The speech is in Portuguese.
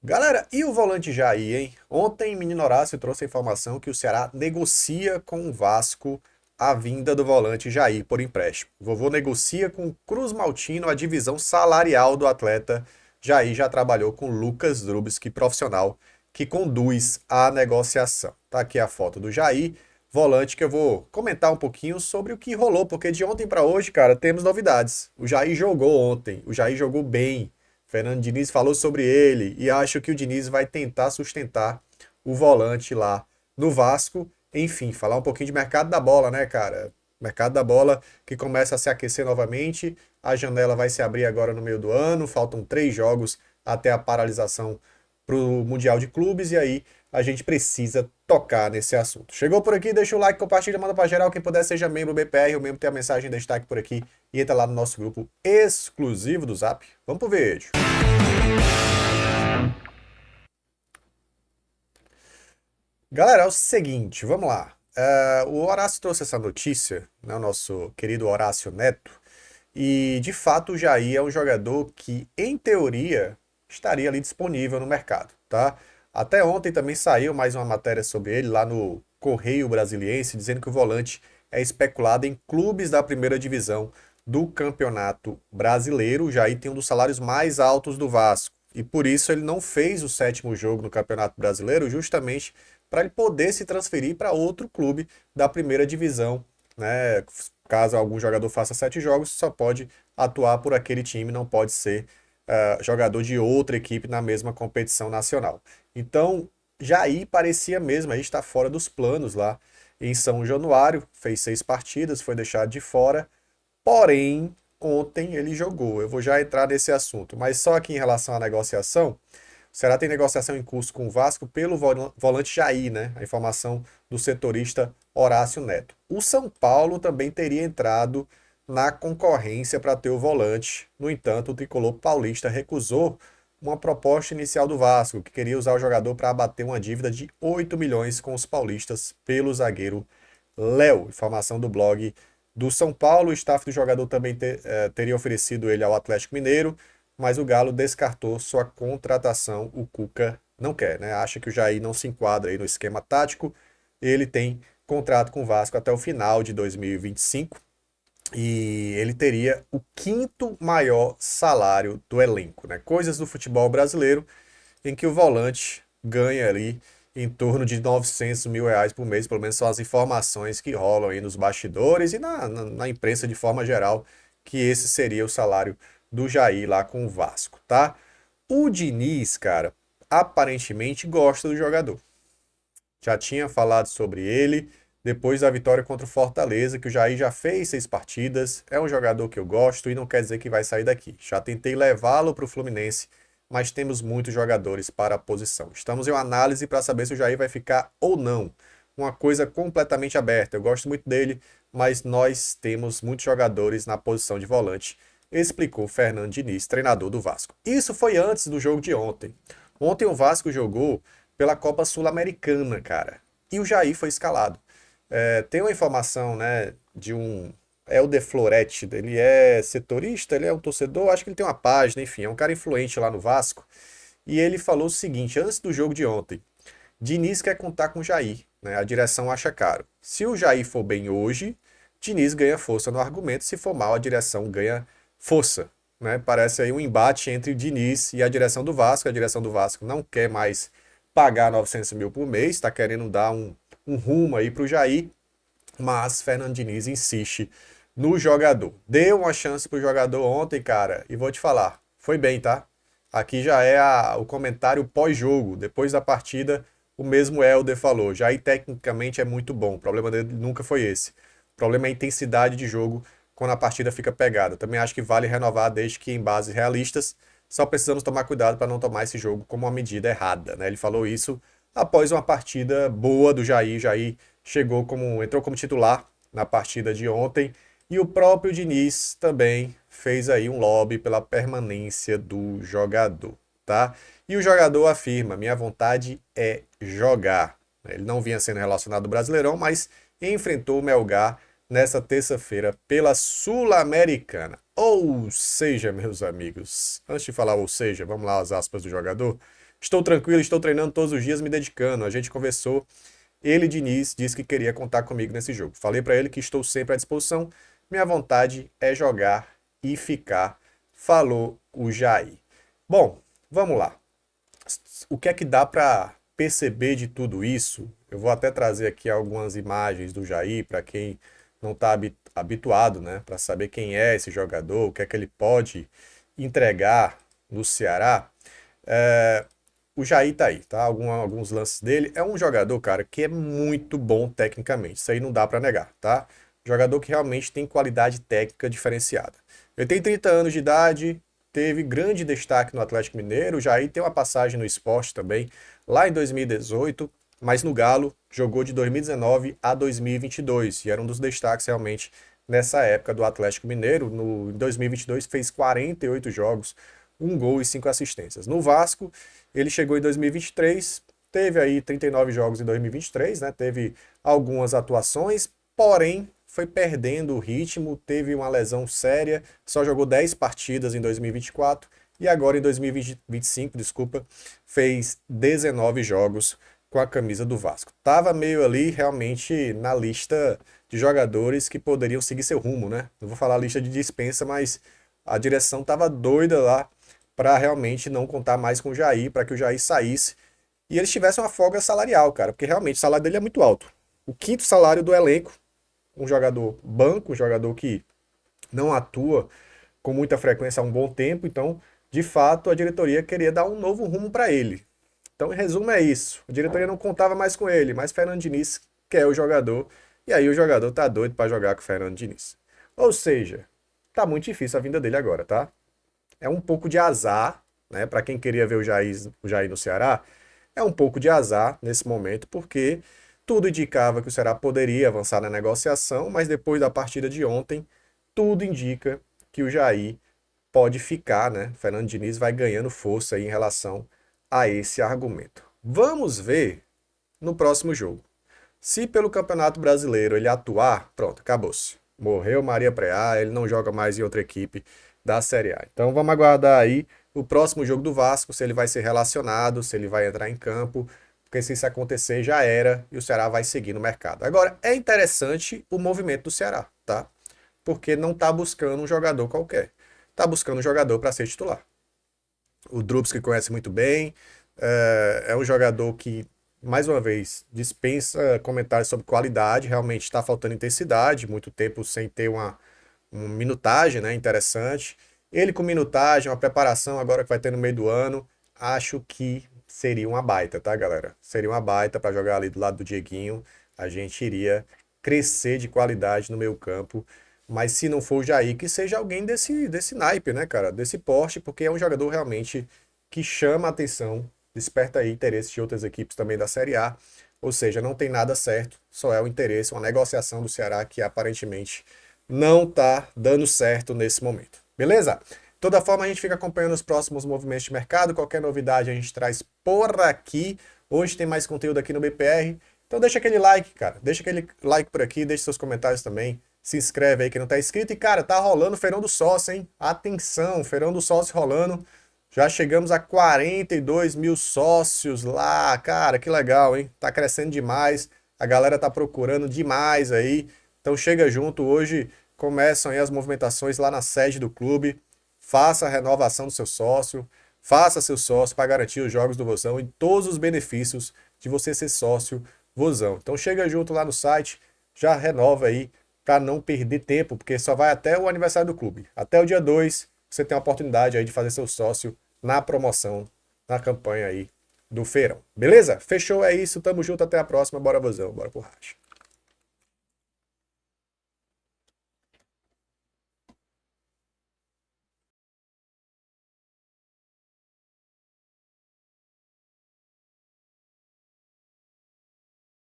Galera, e o volante Jair, hein? Ontem, menino Horácio trouxe a informação que o Ceará negocia com o Vasco a vinda do volante Jair por empréstimo. O vovô negocia com o Cruz Maltino a divisão salarial do atleta. Jair já trabalhou com Lucas Drubsky, profissional, que conduz a negociação. Tá aqui a foto do Jair, volante, que eu vou comentar um pouquinho sobre o que rolou, porque de ontem para hoje, cara, temos novidades. O Jair jogou ontem, o Jair jogou bem. Fernando Diniz falou sobre ele e acho que o Diniz vai tentar sustentar o volante lá no Vasco. Enfim, falar um pouquinho de mercado da bola, né, cara? Mercado da bola que começa a se aquecer novamente. A janela vai se abrir agora no meio do ano. Faltam 3 jogos até a paralisação para o Mundial de Clubes. E aí a gente precisa tocar nesse assunto. Chegou por aqui, deixa o like, compartilha, manda para geral. Quem puder, seja membro do BPR. O membro tem a mensagem em destaque por aqui. E entra lá no nosso grupo exclusivo do Zap. Vamos pro vídeo. Galera, é o seguinte, vamos lá. O Horácio trouxe essa notícia, né, o nosso querido Horácio Neto, e de fato o Jair é um jogador que, em teoria, estaria ali disponível no mercado, tá? Até ontem também saiu mais uma matéria sobre ele lá no Correio Brasiliense, dizendo que o volante é especulado em clubes da primeira divisão do Campeonato Brasileiro. O Jair tem um dos salários mais altos do Vasco. E por isso ele não fez o sétimo jogo no Campeonato Brasileiro, justamente para ele poder se transferir para outro clube da primeira divisão, né? Caso algum jogador faça 7 jogos, só pode atuar por aquele time, não pode ser jogador de outra equipe na mesma competição nacional. Então, Jair parecia mesmo aí estar fora dos planos lá em São Januário, fez 6 partidas, foi deixado de fora, porém, ontem ele jogou. Eu vou já entrar nesse assunto, mas só aqui em relação à negociação, o Ceará tem negociação em curso com o Vasco pelo volante Jair, né? A informação do setorista Horácio Neto. O São Paulo também teria entrado na concorrência para ter o volante. No entanto, o tricolor paulista recusou uma proposta inicial do Vasco, que queria usar o jogador para abater uma dívida de 8 milhões com os paulistas pelo zagueiro Léo. Informação do blog do São Paulo. O staff do jogador também teria oferecido ele ao Atlético Mineiro, mas o Galo descartou sua contratação. O Cuca não quer, né? Acha que o Jair não se enquadra aí no esquema tático. Ele tem contrato com o Vasco até o final de 2025 e ele teria o quinto maior salário do elenco, né? Coisas do futebol brasileiro em que o volante ganha ali em torno de 900 mil reais por mês, pelo menos são as informações que rolam aí nos bastidores e na imprensa de forma geral, que esse seria o salário do Jair lá com o Vasco, tá? O Diniz, cara, aparentemente gosta do jogador. Já tinha falado sobre ele depois da vitória contra o Fortaleza, que o Jair já fez 6 partidas, é um jogador que eu gosto e não quer dizer que vai sair daqui. Já tentei levá-lo para o Fluminense, mas temos muitos jogadores para a posição. Estamos em uma análise para saber se o Jair vai ficar ou não. Uma coisa completamente aberta. Eu gosto muito dele, mas nós temos muitos jogadores na posição de volante, explicou Fernando Diniz, treinador do Vasco. Isso foi antes do jogo de ontem. Ontem o Vasco jogou pela Copa Sul-Americana, cara. E o Jair foi escalado. Tem uma informação, né, de um Helder Florete, ele é setorista, ele é um torcedor, acho que ele tem uma página, enfim, é um cara influente lá no Vasco. E ele falou o seguinte, antes do jogo de ontem, Diniz quer contar com o Jair, né, a direção acha caro. Se o Jair for bem hoje, Diniz ganha força no argumento, se for mal, a direção ganha força. Né? Parece aí um embate entre o Diniz e a direção do Vasco. A direção do Vasco não quer mais pagar 900 mil por mês, está querendo dar um rumo aí para o Jair, mas Fernando Diniz insiste no jogador. Deu uma chance pro jogador ontem, cara, e vou te falar, foi bem, tá? Aqui já é o comentário pós-jogo, depois da partida, o mesmo Helder falou, Jair tecnicamente é muito bom, o problema dele nunca foi esse. O problema é a intensidade de jogo quando a partida fica pegada. Também acho que vale renovar desde que em bases realistas, só precisamos tomar cuidado para não tomar esse jogo como uma medida errada, né? Ele falou isso após uma partida boa do Jair. Jair entrou como titular na partida de ontem e o próprio Diniz também fez aí um lobby pela permanência do jogador, tá? E o jogador afirma: minha vontade é jogar. Ele não vinha sendo relacionado ao Brasileirão, mas enfrentou o Melgar nessa terça-feira pela Sul-Americana. Ou seja, meus amigos, antes de falar ou seja, vamos lá as aspas do jogador. Estou tranquilo, estou treinando todos os dias, me dedicando. A gente conversou. Ele, Diniz, disse que queria contar comigo nesse jogo. Falei para ele que estou sempre à disposição. Minha vontade é jogar e ficar, falou o Jair. Bom, vamos lá. O que é que dá para perceber de tudo isso? Eu vou até trazer aqui algumas imagens do Jair para quem não está habituado, né? Para saber quem é esse jogador, o que é que ele pode entregar no Ceará. É, o Jair tá aí, tá? Alguns lances dele. É um jogador, cara, que é muito bom tecnicamente. Isso aí não dá para negar, tá? Jogador que realmente tem qualidade técnica diferenciada. Ele tem 30 anos de idade, teve grande destaque no Atlético Mineiro. O Jair tem uma passagem no esporte também, lá em 2018, mas no Galo jogou de 2019 a 2022 e era um dos destaques realmente nessa época do Atlético Mineiro. Em 2022 fez 48 jogos, um gol e 5 assistências. No Vasco, ele chegou em 2023, teve aí 39 jogos em 2023, né? Teve algumas atuações, porém foi perdendo o ritmo, teve uma lesão séria, só jogou 10 partidas em 2024 e agora em 2025, desculpa, fez 19 jogos com a camisa do Vasco. Tava meio ali realmente na lista de jogadores que poderiam seguir seu rumo, né? Não vou falar lista de dispensa, mas a direção tava doida lá para realmente não contar mais com o Jair, para que o Jair saísse e eles tivessem uma folga salarial, cara, porque realmente o salário dele é muito alto. O quinto salário do elenco, um jogador banco, um jogador que não atua com muita frequência há um bom tempo, então, de fato, a diretoria queria dar um novo rumo para ele. Então, em resumo, é isso. A diretoria não contava mais com ele, mas Fernando Diniz quer o jogador, e aí o jogador tá doido para jogar com o Fernando Diniz. Ou seja, tá muito difícil a vinda dele agora, tá? É um pouco de azar, né? Para quem queria ver o Jair no Ceará, é um pouco de azar nesse momento, porque tudo indicava que o Ceará poderia avançar na negociação, mas depois da partida de ontem, tudo indica que o Jair pode ficar, né? Fernando Diniz vai ganhando força aí em relação a esse argumento. Vamos ver no próximo jogo. Se pelo Campeonato Brasileiro ele atuar, pronto, acabou-se. Morreu Maria Preá, ele não joga mais em outra equipe da Série A. Então vamos aguardar aí o próximo jogo do Vasco, se ele vai ser relacionado, se ele vai entrar em campo, porque se isso acontecer já era e o Ceará vai seguir no mercado. Agora, é interessante o movimento do Ceará, tá? Porque não tá buscando um jogador qualquer. Tá buscando um jogador para ser titular. O Drups, que conhece muito bem, é um jogador que, mais uma vez, dispensa comentários sobre qualidade, realmente está faltando intensidade, muito tempo sem ter uma minutagem, né, interessante. Ele com minutagem, uma preparação agora que vai ter no meio do ano, acho que seria uma baita, tá, galera? Seria uma baita para jogar ali do lado do Dieguinho. A gente iria crescer de qualidade no meio campo. Mas se não for o Jair, que seja alguém desse naipe, né, cara? Desse porte, porque é um jogador realmente que chama a atenção, desperta aí interesse de outras equipes também da Série A. Ou seja, não tem nada certo, só é o interesse, uma negociação do Ceará que aparentemente não tá dando certo nesse momento. Beleza? De toda forma, a gente fica acompanhando os próximos movimentos de mercado. Qualquer novidade a gente traz por aqui. Hoje tem mais conteúdo aqui no BPR. Então deixa aquele like, cara. Deixa aquele like por aqui, deixa seus comentários também. Se inscreve aí que não tá inscrito. E, cara, tá rolando o Feirão do Sócio, hein? Atenção, Feirão do Sócio rolando. Já chegamos a 42 mil sócios lá. Cara, que legal, hein? Tá crescendo demais. A galera tá procurando demais aí. Então chega junto. Hoje começam aí as movimentações lá na sede do clube. Faça a renovação do seu sócio. Faça seu sócio para garantir os jogos do Vozão e todos os benefícios de você ser sócio Vozão. Então chega junto lá no site. Já renova aí para não perder tempo, porque só vai até o aniversário do clube. Até o dia 2, você tem a oportunidade aí de fazer seu sócio na promoção, na campanha aí do feirão. Beleza? Fechou, é isso. Tamo junto, até a próxima. Bora, Vozão. Bora pro racha.